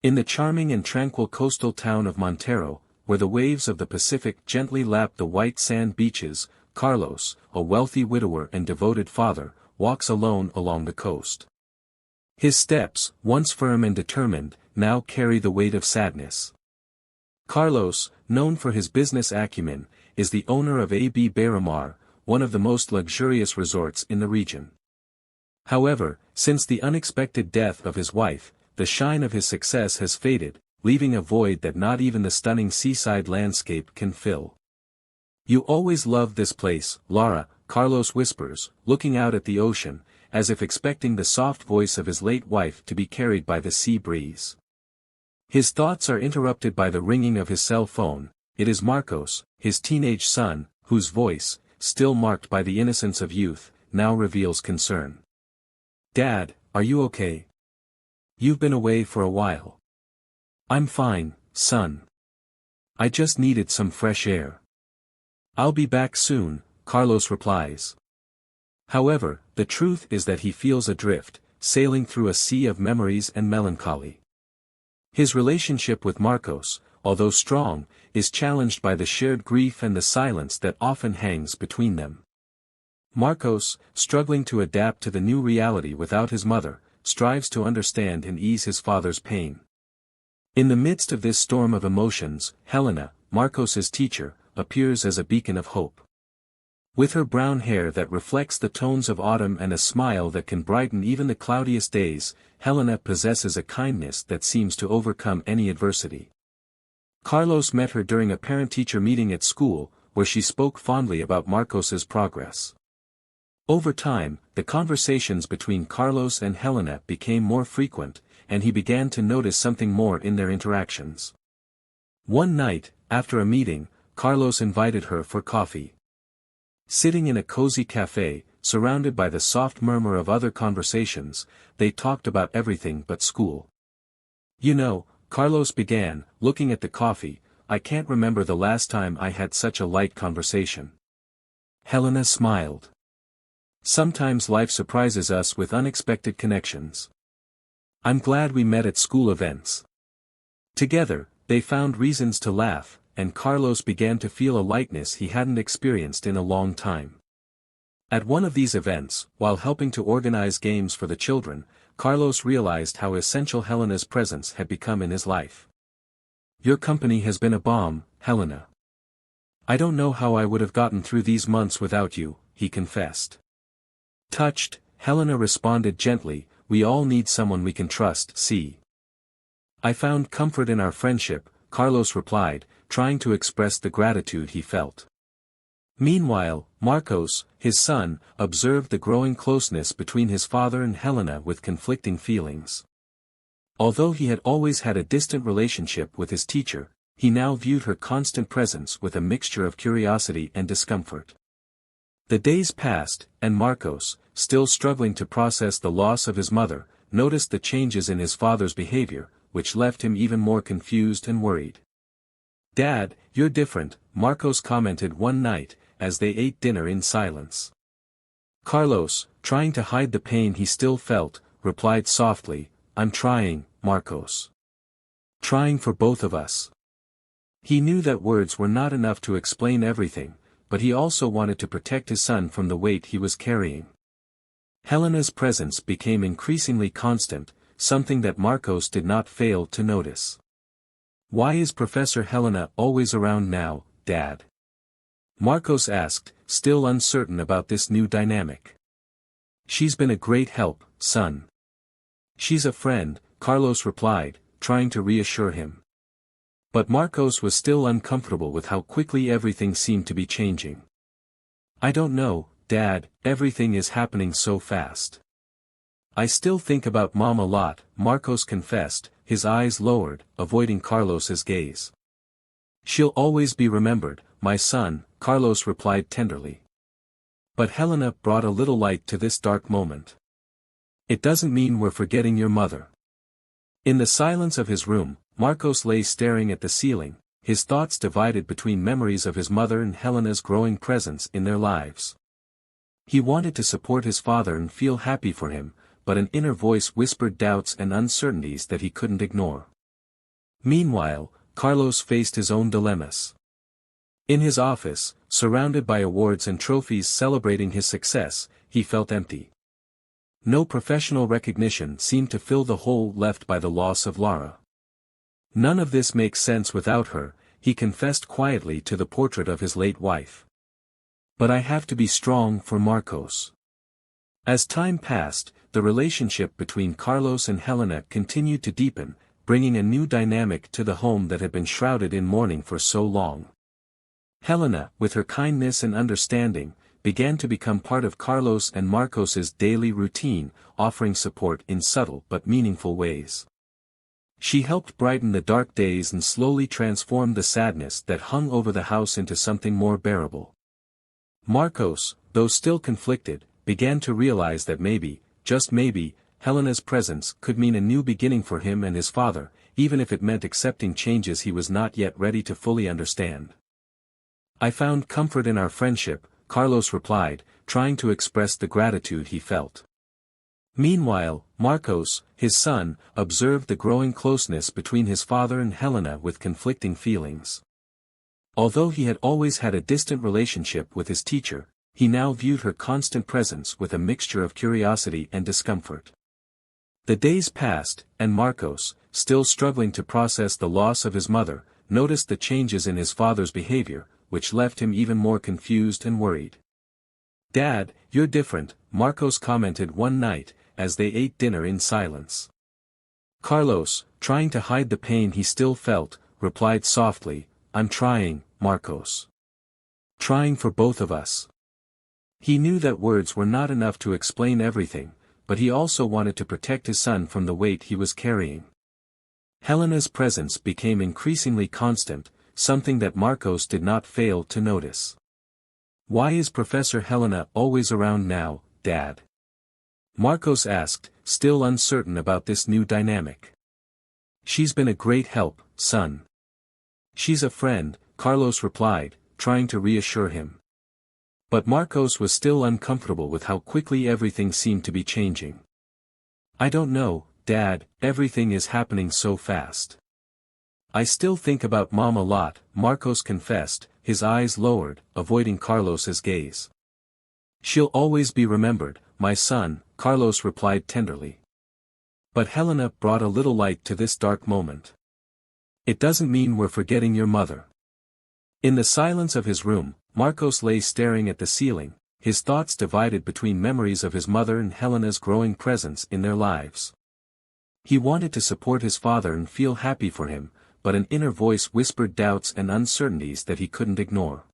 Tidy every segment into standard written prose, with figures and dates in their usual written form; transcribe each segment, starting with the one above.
In the charming and tranquil coastal town of Montero, where the waves of the Pacific gently lap the white sand beaches, Carlos, a wealthy widower and devoted father, walks alone along the coast. His steps, once firm and determined, now carry the weight of sadness. Carlos, known for his business acumen, is the owner of AB Beira-Mar, one of the most luxurious resorts in the region. However, since the unexpected death of his wife, the shine of his success has faded, leaving a void that not even the stunning seaside landscape can fill. "You always loved this place, Lara," Carlos whispers, looking out at the ocean, as if expecting the soft voice of his late wife to be carried by the sea breeze. His thoughts are interrupted by the ringing of his cell phone. It is Marcos, his teenage son, whose voice, still marked by the innocence of youth, now reveals concern. "Dad, are you okay? You've been away for a while." "I'm fine, son. I just needed some fresh air." "I'll be back soon," Carlos replies. However, the truth is that he feels adrift, sailing through a sea of memories and melancholy. His relationship with Marcos, although strong, is challenged by the shared grief and the silence that often hangs between them. Marcos, struggling to adapt to the new reality without his mother, strives to understand and ease his father's pain. In the midst of this storm of emotions, Helena, Marcos's teacher, appears as a beacon of hope. With her brown hair that reflects the tones of autumn and a smile that can brighten even the cloudiest days, Helena possesses a kindness that seems to overcome any adversity. Carlos met her during a parent-teacher meeting at school, where she spoke fondly about Marcos's progress. Over time, the conversations between Carlos and Helena became more frequent, and he began to notice something more in their interactions. One night, after a meeting, Carlos invited her for coffee. Sitting in a cozy cafe, surrounded by the soft murmur of other conversations, they talked about everything but school. "You know," Carlos began, looking at the coffee, "I can't remember the last time I had such a light conversation." Helena smiled. "Sometimes life surprises us with unexpected connections. I'm glad we met at school events." Together, they found reasons to laugh, and Carlos began to feel a lightness he hadn't experienced in a long time. At one of these events, while helping to organize games for the children, Carlos realized how essential Helena's presence had become in his life. "Your company has been a balm, Helena. I don't know how I would have gotten through these months without you," he confessed. Touched, Helena responded gently, "We all need someone we can trust, see. I found comfort in our friendship," Carlos replied, trying to express the gratitude he felt. Meanwhile, Marcos, his son, observed the growing closeness between his father and Helena with conflicting feelings. Although he had always had a distant relationship with his teacher, he now viewed her constant presence with a mixture of curiosity and discomfort. The days passed, and Marcos, still struggling to process the loss of his mother, noticed the changes in his father's behavior, which left him even more confused and worried. "Dad, you're different," Marcos commented one night, as they ate dinner in silence. Carlos, trying to hide the pain he still felt, replied softly, "I'm trying, Marcos. Trying for both of us." He knew that words were not enough to explain everything, but he also wanted to protect his son from the weight he was carrying. Helena's presence became increasingly constant, something that Marcos did not fail to notice. "Why is Professor Helena always around now, Dad?" Marcos asked, still uncertain about this new dynamic. "She's been a great help, son. She's a friend," Carlos replied, trying to reassure him. But Marcos was still uncomfortable with how quickly everything seemed to be changing. "I don't know, Dad, everything is happening so fast. I still think about Mom a lot," Marcos confessed, his eyes lowered, avoiding Carlos's gaze. "She'll always be remembered, my son," Carlos replied tenderly. But Helena brought a little light to this dark moment. "It doesn't mean we're forgetting your mother." In the silence of his room, Marcos lay staring at the ceiling, his thoughts divided between memories of his mother and Helena's growing presence in their lives. He wanted to support his father and feel happy for him, but an inner voice whispered doubts and uncertainties that he couldn't ignore. Meanwhile, Carlos faced his own dilemmas. In his office, surrounded by awards and trophies celebrating his success, he felt empty. No professional recognition seemed to fill the hole left by the loss of Lara. None of this makes sense without her, he confessed quietly to the portrait of his late wife. But I have to be strong for Marcos. As time passed, the relationship between Carlos and Helena continued to deepen, bringing a new dynamic to the home that had been shrouded in mourning for so long. Helena, with her kindness and understanding, began to become part of Carlos and Marcos's daily routine, offering support in subtle but meaningful ways. She helped brighten the dark days and slowly transform the sadness that hung over the house into something more bearable. Marcos, though still conflicted, began to realize that maybe, just maybe, Helena's presence could mean a new beginning for him and his father, even if it meant accepting changes he was not yet ready to fully understand. I found comfort in our friendship, Carlos replied, trying to express the gratitude he felt. Meanwhile, Marcos, his son, observed the growing closeness between his father and Helena with conflicting feelings. Although he had always had a distant relationship with his teacher, he now viewed her constant presence with a mixture of curiosity and discomfort. The days passed, and Marcos, still struggling to process the loss of his mother, noticed the changes in his father's behavior, which left him even more confused and worried. "Dad, you're different," Marcos commented one night, as they ate dinner in silence. Carlos, trying to hide the pain he still felt, replied softly, "I'm trying, Marcos. Trying for both of us." He knew that words were not enough to explain everything, but he also wanted to protect his son from the weight he was carrying. Helena's presence became increasingly constant, something that Marcos did not fail to notice. "Why is Professor Helena always around now, Dad?" Marcos asked, still uncertain about this new dynamic. "She's been a great help, son." "She's a friend," Carlos replied, trying to reassure him. But Marcos was still uncomfortable with how quickly everything seemed to be changing. "I don't know, Dad, everything is happening so fast. I still think about Mom a lot," Marcos confessed, his eyes lowered, avoiding Carlos's gaze. "She'll always be remembered, my son," Carlos replied tenderly. But Helena brought a little light to this dark moment. "It doesn't mean we're forgetting your mother." In the silence of his room, Marcos lay staring at the ceiling, his thoughts divided between memories of his mother and Helena's growing presence in their lives. He wanted to support his father and feel happy for him, but an inner voice whispered doubts and uncertainties that he couldn't ignore.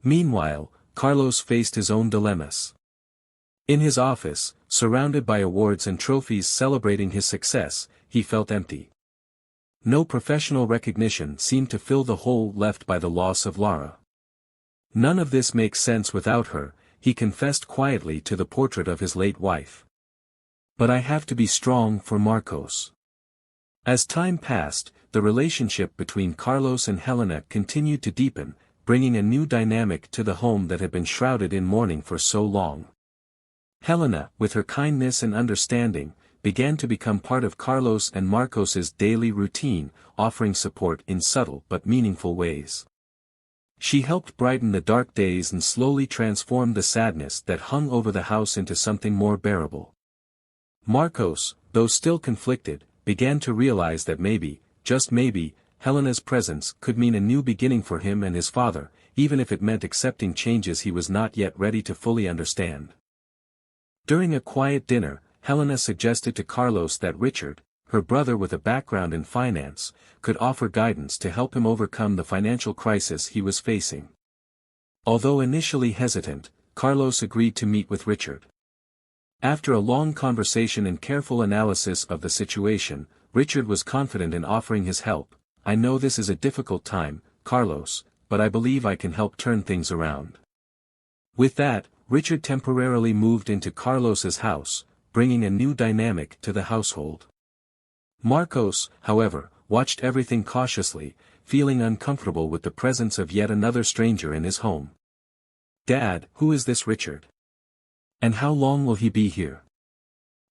Meanwhile, Carlos faced his own dilemmas. In his office, surrounded by awards and trophies celebrating his success, he felt empty. No professional recognition seemed to fill the hole left by the loss of Lara. None of this makes sense without her, he confessed quietly to the portrait of his late wife. But I have to be strong for Marcos. As time passed, the relationship between Carlos and Helena continued to deepen, bringing a new dynamic to the home that had been shrouded in mourning for so long. Helena, with her kindness and understanding, began to become part of Carlos and Marcos's daily routine, offering support in subtle but meaningful ways. She helped brighten the dark days and slowly transform the sadness that hung over the house into something more bearable. Marcos, though still conflicted, began to realize that maybe, just maybe, Helena's presence could mean a new beginning for him and his father, even if it meant accepting changes he was not yet ready to fully understand. During a quiet dinner, Helena suggested to Carlos that Richard, her brother with a background in finance, could offer guidance to help him overcome the financial crisis he was facing. Although initially hesitant, Carlos agreed to meet with Richard. After a long conversation and careful analysis of the situation, Richard was confident in offering his help. "I know this is a difficult time, Carlos, but I believe I can help turn things around." With that, Richard temporarily moved into Carlos's house, bringing a new dynamic to the household. Marcos, however, watched everything cautiously, feeling uncomfortable with the presence of yet another stranger in his home. "Dad, who is this Richard? And how long will he be here?"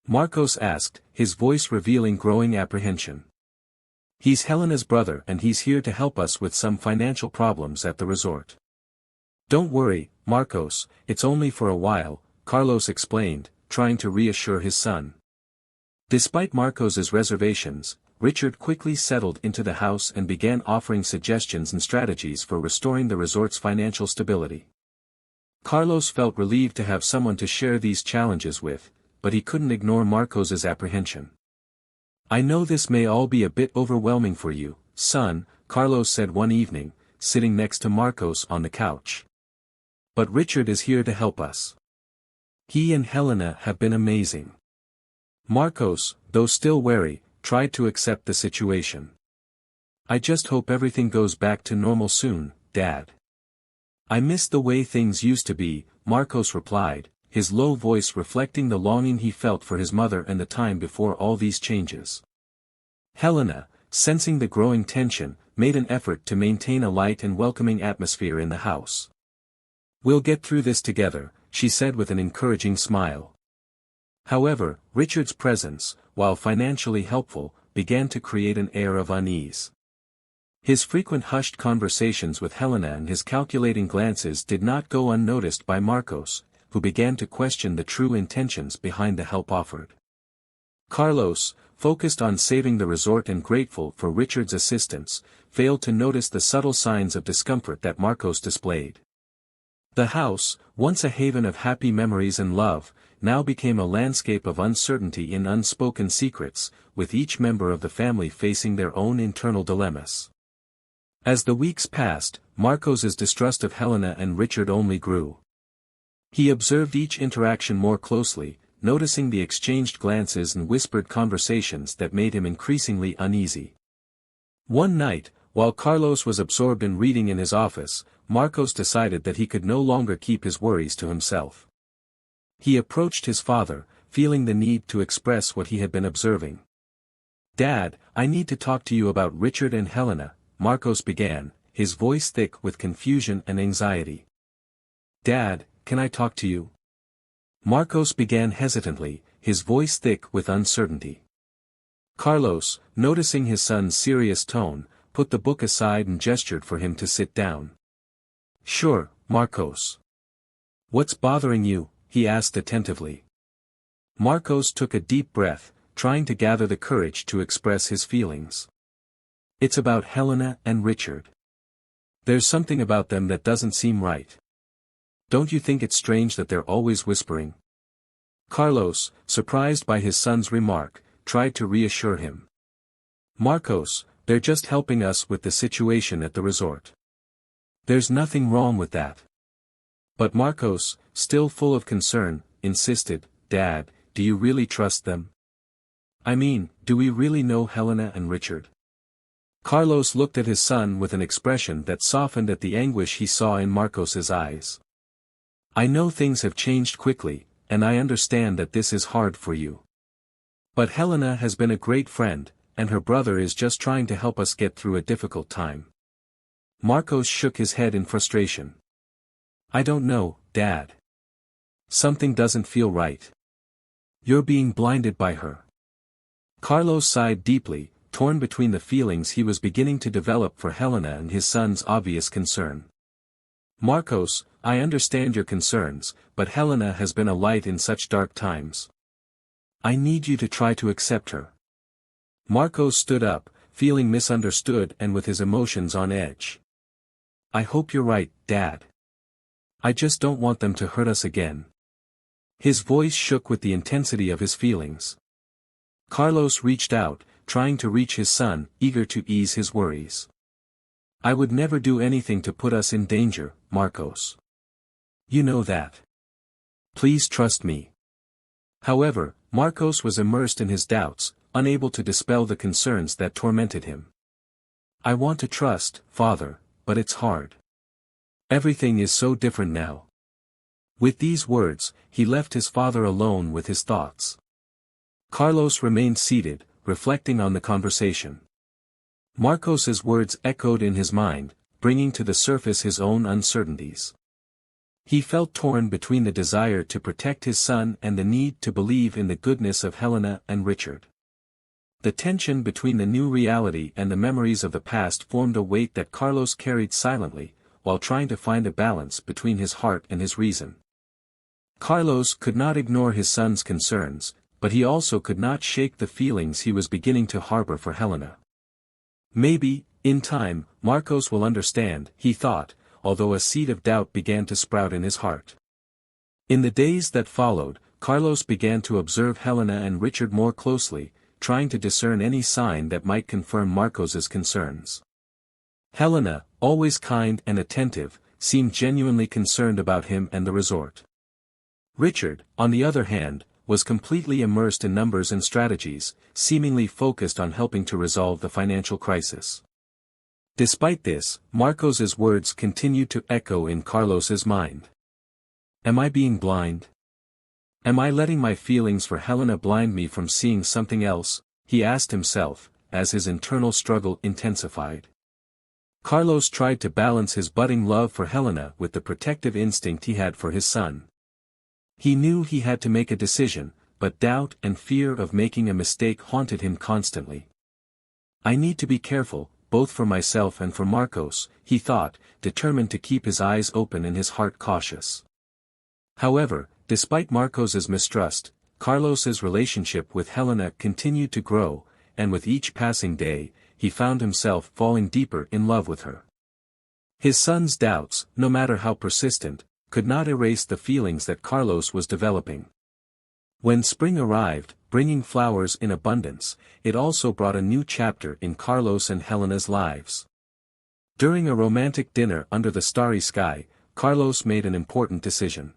Marcos asked, his voice revealing growing apprehension. He's Helena's brother and he's here to help us with some financial problems at the resort. Don't worry, Marcos, it's only for a while, Carlos explained, trying to reassure his son. Despite Marcos's reservations, Richard quickly settled into the house and began offering suggestions and strategies for restoring the resort's financial stability. Carlos felt relieved to have someone to share these challenges with, but he couldn't ignore Marcos's apprehension. I know this may all be a bit overwhelming for you, son, Carlos said one evening, sitting next to Marcos on the couch. But Richard is here to help us. He and Helena have been amazing. Marcos, though still wary, tried to accept the situation. I just hope everything goes back to normal soon, Dad. I miss the way things used to be, Marcos replied, his low voice reflecting the longing he felt for his mother and the time before all these changes. Helena, sensing the growing tension, made an effort to maintain a light and welcoming atmosphere in the house. We'll get through this together, she said with an encouraging smile. However, Richard's presence, while financially helpful, began to create an air of unease. His frequent hushed conversations with Helena and his calculating glances did not go unnoticed by Marcos, who began to question the true intentions behind the help offered. Carlos, focused on saving the resort and grateful for Richard's assistance, failed to notice the subtle signs of discomfort that Marcos displayed. The house, once a haven of happy memories and love, now became a landscape of uncertainty and unspoken secrets, with each member of the family facing their own internal dilemmas. As the weeks passed, Marcos's distrust of Helena and Richard only grew. He observed each interaction more closely, noticing the exchanged glances and whispered conversations that made him increasingly uneasy. One night, while Carlos was absorbed in reading in his office, Marcos decided that he could no longer keep his worries to himself. He approached his father, feeling the need to express what he had been observing. Dad, I need to talk to you about Richard and Helena, Marcos began, his voice thick with confusion and anxiety. Dad, can I talk to you? Marcos began hesitantly, his voice thick with uncertainty. Carlos, noticing his son's serious tone, put the book aside and gestured for him to sit down. Sure, Marcos. What's bothering you? He asked attentively. Marcos took a deep breath, trying to gather the courage to express his feelings. It's about Helena and Richard. There's something about them that doesn't seem right. Don't you think it's strange that they're always whispering? Carlos, surprised by his son's remark, tried to reassure him. Marcos, they're just helping us with the situation at the resort. There's nothing wrong with that. But Marcos, still full of concern, insisted, Dad, do you really trust them? I mean, do we really know Helena and Richard? Carlos looked at his son with an expression that softened at the anguish he saw in Marcos's eyes. I know things have changed quickly, and I understand that this is hard for you. But Helena has been a great friend, and her brother is just trying to help us get through a difficult time. Marcos shook his head in frustration. I don't know, Dad. Something doesn't feel right. You're being blinded by her. Carlos sighed deeply, torn between the feelings he was beginning to develop for Helena and his son's obvious concern. Marcos, I understand your concerns, but Helena has been a light in such dark times. I need you to try to accept her. Marcos stood up, feeling misunderstood and with his emotions on edge. I hope you're right, Dad. I just don't want them to hurt us again. His voice shook with the intensity of his feelings. Carlos reached out, trying to reach his son, eager to ease his worries. I would never do anything to put us in danger, Marcos. You know that. Please trust me. However, Marcos was immersed in his doubts, unable to dispel the concerns that tormented him. I want to trust, Father, but it's hard. Everything is so different now. With these words, he left his father alone with his thoughts. Carlos remained seated, reflecting on the conversation. Marcos's words echoed in his mind, bringing to the surface his own uncertainties. He felt torn between the desire to protect his son and the need to believe in the goodness of Helena and Richard. The tension between the new reality and the memories of the past formed a weight that Carlos carried silently, while trying to find a balance between his heart and his reason. Carlos could not ignore his son's concerns, but he also could not shake the feelings he was beginning to harbor for Helena. Maybe, in time, Marcos will understand, he thought, although a seed of doubt began to sprout in his heart. In the days that followed, Carlos began to observe Helena and Richard more closely, trying to discern any sign that might confirm Marcos's concerns. Helena, always kind and attentive, seemed genuinely concerned about him and the resort. Richard, on the other hand, was completely immersed in numbers and strategies, seemingly focused on helping to resolve the financial crisis. Despite this, Marcos's words continued to echo in Carlos's mind. Am I being blind? Am I letting my feelings for Helena blind me from seeing something else? He asked himself, as his internal struggle intensified. Carlos tried to balance his budding love for Helena with the protective instinct he had for his son. He knew he had to make a decision, but doubt and fear of making a mistake haunted him constantly. I need to be careful, both for myself and for Marcos, he thought, determined to keep his eyes open and his heart cautious. However, despite Marcos's mistrust, Carlos's relationship with Helena continued to grow, and with each passing day, he found himself falling deeper in love with her. His son's doubts, no matter how persistent, could not erase the feelings that Carlos was developing. When spring arrived, bringing flowers in abundance, it also brought a new chapter in Carlos and Helena's lives. During a romantic dinner under the starry sky, Carlos made an important decision.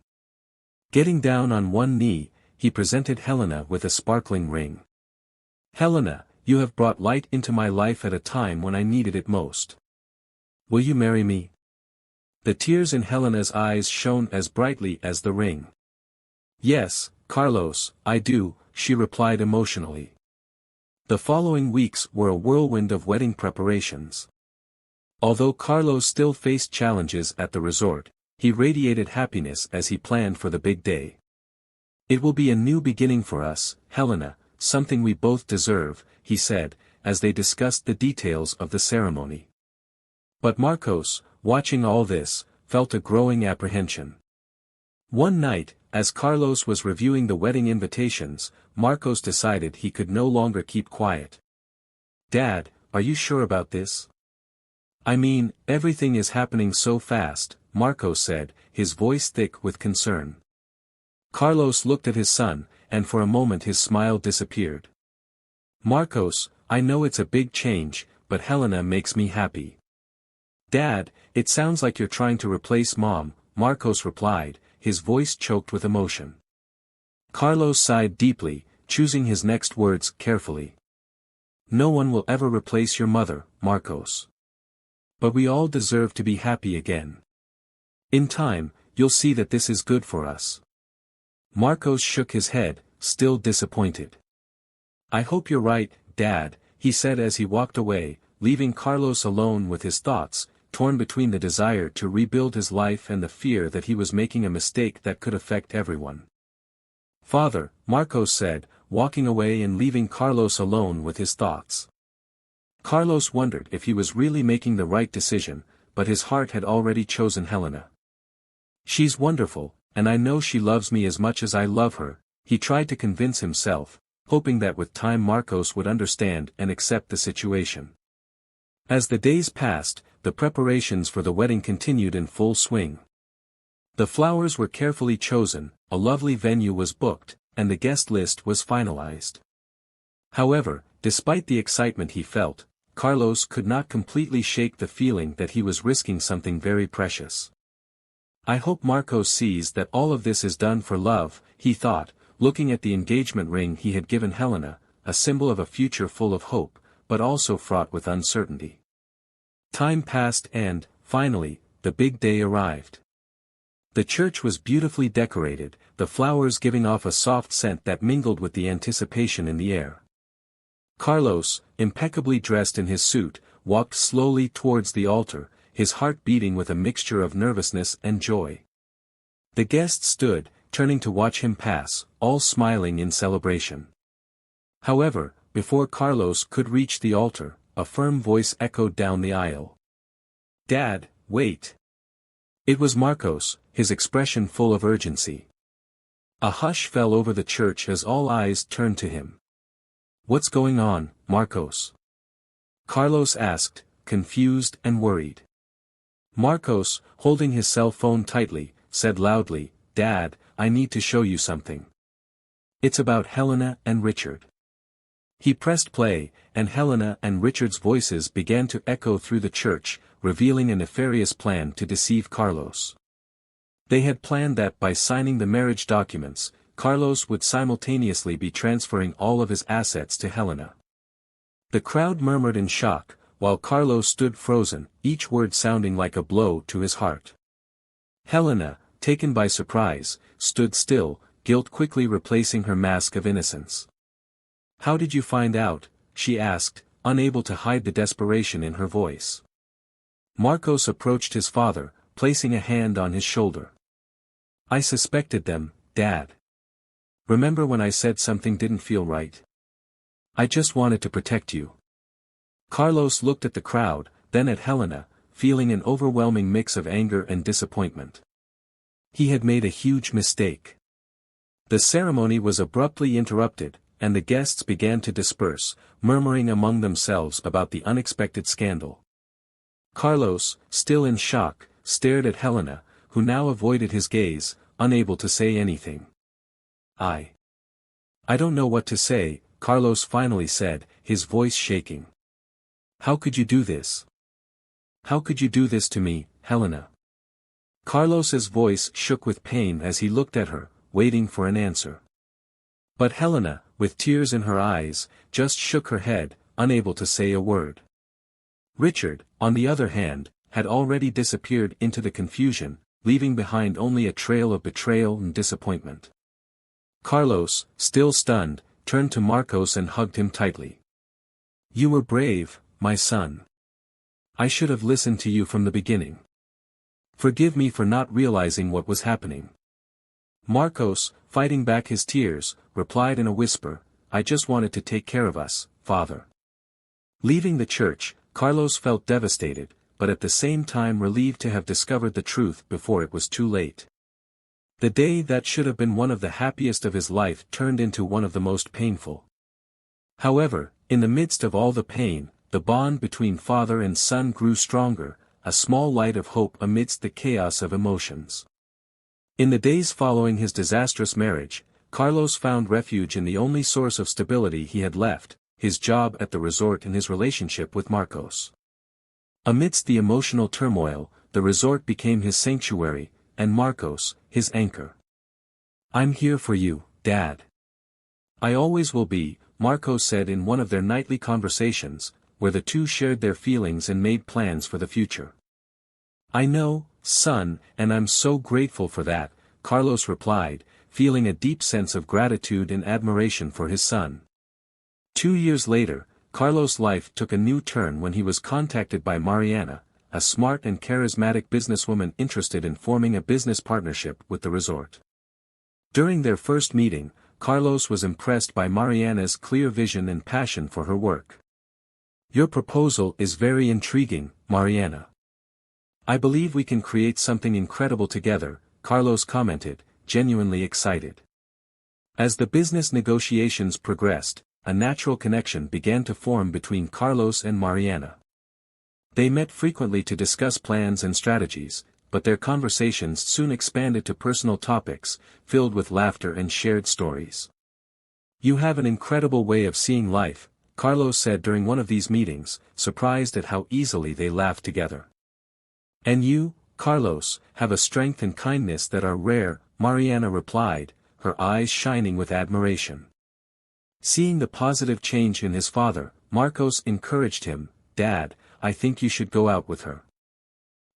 Getting down on one knee, he presented Helena with a sparkling ring. Helena, you have brought light into my life at a time when I needed it most. Will you marry me? The tears in Helena's eyes shone as brightly as the ring. Yes, Carlos, I do, she replied emotionally. The following weeks were a whirlwind of wedding preparations. Although Carlos still faced challenges at the resort, he radiated happiness as he planned for the big day. It will be a new beginning for us, Helena, something we both deserve, he said, as they discussed the details of the ceremony. But Marcos, watching all this, felt a growing apprehension. One night, as Carlos was reviewing the wedding invitations, Marcos decided he could no longer keep quiet. Dad, are you sure about this? I mean, everything is happening so fast, Marcos said, his voice thick with concern. Carlos looked at his son, and for a moment his smile disappeared. Marcos, I know it's a big change, but Helena makes me happy. Dad, it sounds like you're trying to replace Mom, Marcos replied, his voice choked with emotion. Carlos sighed deeply, choosing his next words carefully. No one will ever replace your mother, Marcos. But we all deserve to be happy again. In time, you'll see that this is good for us. Marcos shook his head, still disappointed. I hope you're right, Dad, he said as he walked away, leaving Carlos alone with his thoughts, torn between the desire to rebuild his life and the fear that he was making a mistake that could affect everyone. Father, Marcos said, walking away and leaving Carlos alone with his thoughts. Carlos wondered if he was really making the right decision, but his heart had already chosen Helena. She's wonderful, and I know she loves me as much as I love her, he tried to convince himself, hoping that with time Marcos would understand and accept the situation. As the days passed, the preparations for the wedding continued in full swing. The flowers were carefully chosen, a lovely venue was booked, and the guest list was finalized. However, despite the excitement he felt, Carlos could not completely shake the feeling that he was risking something very precious. I hope Marcos sees that all of this is done for love, he thought, looking at the engagement ring he had given Helena, a symbol of a future full of hope, but also fraught with uncertainty. Time passed and, finally, the big day arrived. The church was beautifully decorated, the flowers giving off a soft scent that mingled with the anticipation in the air. Carlos, impeccably dressed in his suit, walked slowly towards the altar, his heart beating with a mixture of nervousness and joy. The guests stood, turning to watch him pass, all smiling in celebration. However, before Carlos could reach the altar, a firm voice echoed down the aisle. "Dad, wait." It was Marcos, his expression full of urgency. A hush fell over the church as all eyes turned to him. "What's going on, Marcos?" Carlos asked, confused and worried. Marcos, holding his cell phone tightly, said loudly, "Dad, I need to show you something. It's about Helena and Richard." He pressed play, and Helena and Richard's voices began to echo through the church, revealing a nefarious plan to deceive Carlos. They had planned that by signing the marriage documents, Carlos would simultaneously be transferring all of his assets to Helena. The crowd murmured in shock, while Carlos stood frozen, each word sounding like a blow to his heart. Helena, taken by surprise, stood still, guilt quickly replacing her mask of innocence. "How did you find out?" she asked, unable to hide the desperation in her voice. Marcos approached his father, placing a hand on his shoulder. "I suspected them, Dad. Remember when I said something didn't feel right? I just wanted to protect you." Carlos looked at the crowd, then at Helena, feeling an overwhelming mix of anger and disappointment. He had made a huge mistake. The ceremony was abruptly interrupted, and the guests began to disperse, murmuring among themselves about the unexpected scandal. Carlos, still in shock, stared at Helena, who now avoided his gaze, unable to say anything. I don't know what to say," Carlos finally said, his voice shaking. "How could you do this? How could you do this to me, Helena?" Carlos's voice shook with pain as he looked at her, waiting for an answer. But Helena, with tears in her eyes, just shook her head, unable to say a word. Richard, on the other hand, had already disappeared into the confusion, leaving behind only a trail of betrayal and disappointment. Carlos, still stunned, turned to Marcos and hugged him tightly. "You were brave, my son. I should have listened to you from the beginning. Forgive me for not realizing what was happening." Marcos, fighting back his tears, replied in a whisper, "I just wanted to take care of us, Father." Leaving the church, Carlos felt devastated, but at the same time relieved to have discovered the truth before it was too late. The day that should have been one of the happiest of his life turned into one of the most painful. However, in the midst of all the pain, the bond between father and son grew stronger, a small light of hope amidst the chaos of emotions. In the days following his disastrous marriage, Carlos found refuge in the only source of stability he had left, his job at the resort and his relationship with Marcos. Amidst the emotional turmoil, the resort became his sanctuary, and Marcos, his anchor. "I'm here for you, Dad. I always will be," Marcos said in one of their nightly conversations, where the two shared their feelings and made plans for the future. "I know, son, and I'm so grateful for that," Carlos replied, feeling a deep sense of gratitude and admiration for his son. 2 years later, Carlos' life took a new turn when he was contacted by Mariana, a smart and charismatic businesswoman interested in forming a business partnership with the resort. During their first meeting, Carlos was impressed by Mariana's clear vision and passion for her work. "Your proposal is very intriguing, Mariana. I believe we can create something incredible together," Carlos commented, genuinely excited. As the business negotiations progressed, a natural connection began to form between Carlos and Mariana. They met frequently to discuss plans and strategies, but their conversations soon expanded to personal topics, filled with laughter and shared stories. "You have an incredible way of seeing life," Carlos said during one of these meetings, surprised at how easily they laughed together. "And you, Carlos, have a strength and kindness that are rare," Mariana replied, her eyes shining with admiration. Seeing the positive change in his father, Marcos encouraged him, "Dad, I think you should go out with her.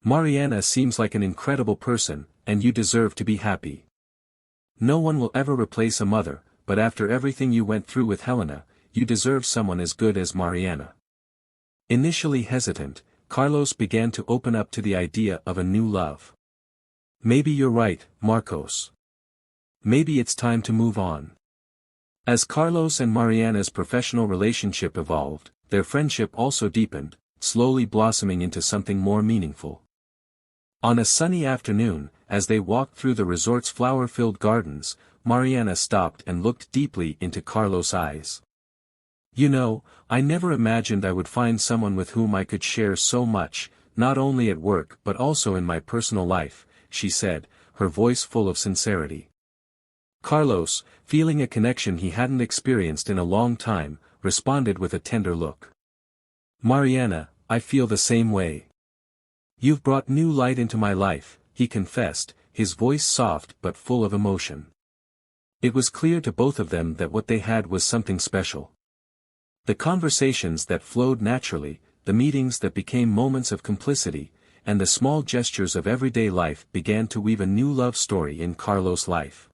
Mariana seems like an incredible person, and you deserve to be happy. No one will ever replace a mother, but after everything you went through with Helena, you deserve someone as good as Mariana." Initially hesitant, Carlos began to open up to the idea of a new love. "Maybe you're right, Marcos. Maybe it's time to move on." As Carlos and Mariana's professional relationship evolved, their friendship also deepened, slowly blossoming into something more meaningful. On a sunny afternoon, as they walked through the resort's flower-filled gardens, Mariana stopped and looked deeply into Carlos' eyes. "You know, I never imagined I would find someone with whom I could share so much, not only at work but also in my personal life," she said, her voice full of sincerity. Carlos, feeling a connection he hadn't experienced in a long time, responded with a tender look. "Mariana, I feel the same way. You've brought new light into my life," he confessed, his voice soft but full of emotion. It was clear to both of them that what they had was something special. The conversations that flowed naturally, the meetings that became moments of complicity, and the small gestures of everyday life began to weave a new love story in Carlos' life.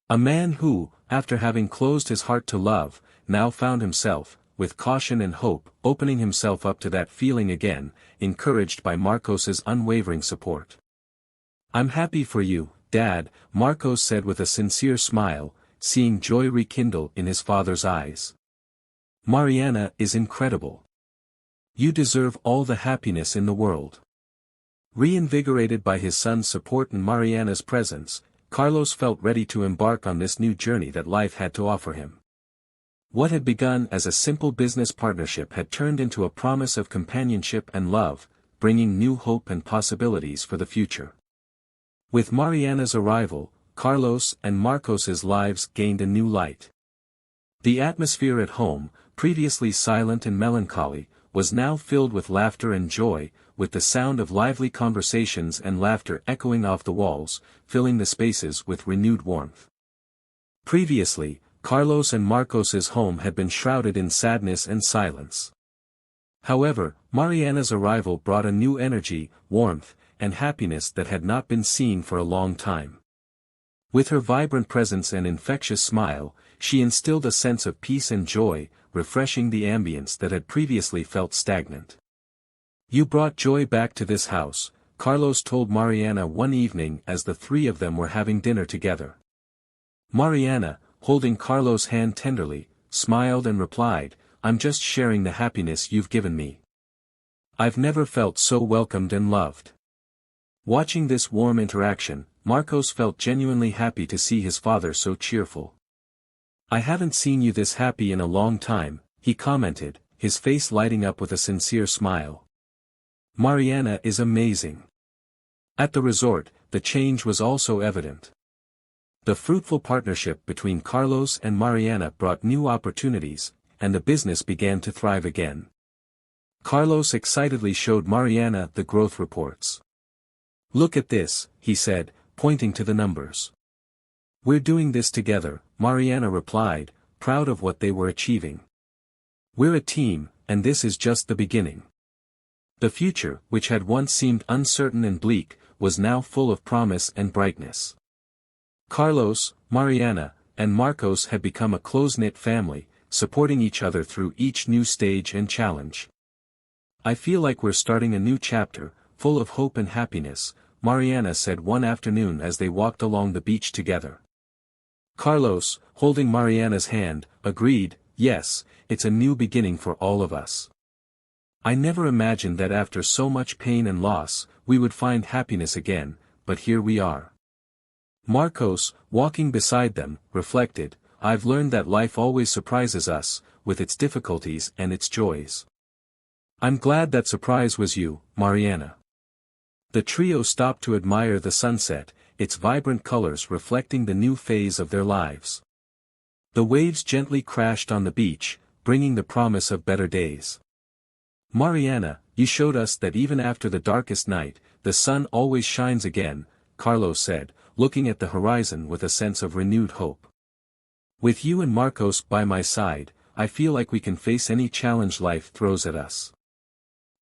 A man who, after having closed his heart to love, now found himself, with caution and hope, opening himself up to that feeling again, encouraged by Marcos's unwavering support. "I'm happy for you, Dad," Marcos said with a sincere smile, seeing joy rekindle in his father's eyes. "Mariana is incredible. You deserve all the happiness in the world." Reinvigorated by his son's support and Mariana's presence, Carlos felt ready to embark on this new journey that life had to offer him. What had begun as a simple business partnership had turned into a promise of companionship and love, bringing new hope and possibilities for the future. With Mariana's arrival, Carlos and Marcos's lives gained a new light. The atmosphere at home, previously silent and melancholy, was now filled with laughter and joy, with the sound of lively conversations and laughter echoing off the walls, filling the spaces with renewed warmth. Previously, Carlos and Marcos's home had been shrouded in sadness and silence. However, Mariana's arrival brought a new energy, warmth, and happiness that had not been seen for a long time. With her vibrant presence and infectious smile, she instilled a sense of peace and joy, refreshing the ambience that had previously felt stagnant. "You brought joy back to this house," Carlos told Mariana one evening as the three of them were having dinner together. Mariana, holding Carlos' hand tenderly, smiled and replied, "I'm just sharing the happiness you've given me. I've never felt so welcomed and loved." Watching this warm interaction, Marcos felt genuinely happy to see his father so cheerful. "I haven't seen you this happy in a long time," he commented, his face lighting up with a sincere smile. "Mariana is amazing." At the resort, the change was also evident. The fruitful partnership between Carlos and Mariana brought new opportunities, and the business began to thrive again. Carlos excitedly showed Mariana the growth reports. "Look at this," he said, pointing to the numbers. "We're doing this together," Mariana replied, proud of what they were achieving. "We're a team, and this is just the beginning." The future, which had once seemed uncertain and bleak, was now full of promise and brightness. Carlos, Mariana, and Marcos had become a close-knit family, supporting each other through each new stage and challenge. "I feel like we're starting a new chapter, full of hope and happiness," Mariana said one afternoon as they walked along the beach together. Carlos, holding Mariana's hand, agreed, "Yes, it's a new beginning for all of us. I never imagined that after so much pain and loss, we would find happiness again, but here we are." Marcos, walking beside them, reflected, "I've learned that life always surprises us, with its difficulties and its joys. I'm glad that surprise was you, Mariana." The trio stopped to admire the sunset, its vibrant colors reflecting the new phase of their lives. The waves gently crashed on the beach, bringing the promise of better days. "Mariana, you showed us that even after the darkest night, the sun always shines again," Carlos said, looking at the horizon with a sense of renewed hope. "With you and Marcos by my side, I feel like we can face any challenge life throws at us."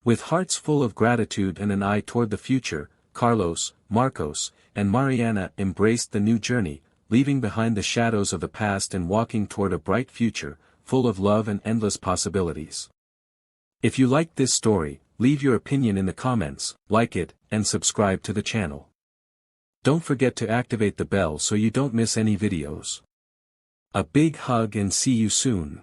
With hearts full of gratitude and an eye toward the future, Carlos, Marcos, and Mariana embraced the new journey, leaving behind the shadows of the past and walking toward a bright future, full of love and endless possibilities. If you liked this story, leave your opinion in the comments, like it, and subscribe to the channel. Don't forget to activate the bell so you don't miss any videos. A big hug and see you soon.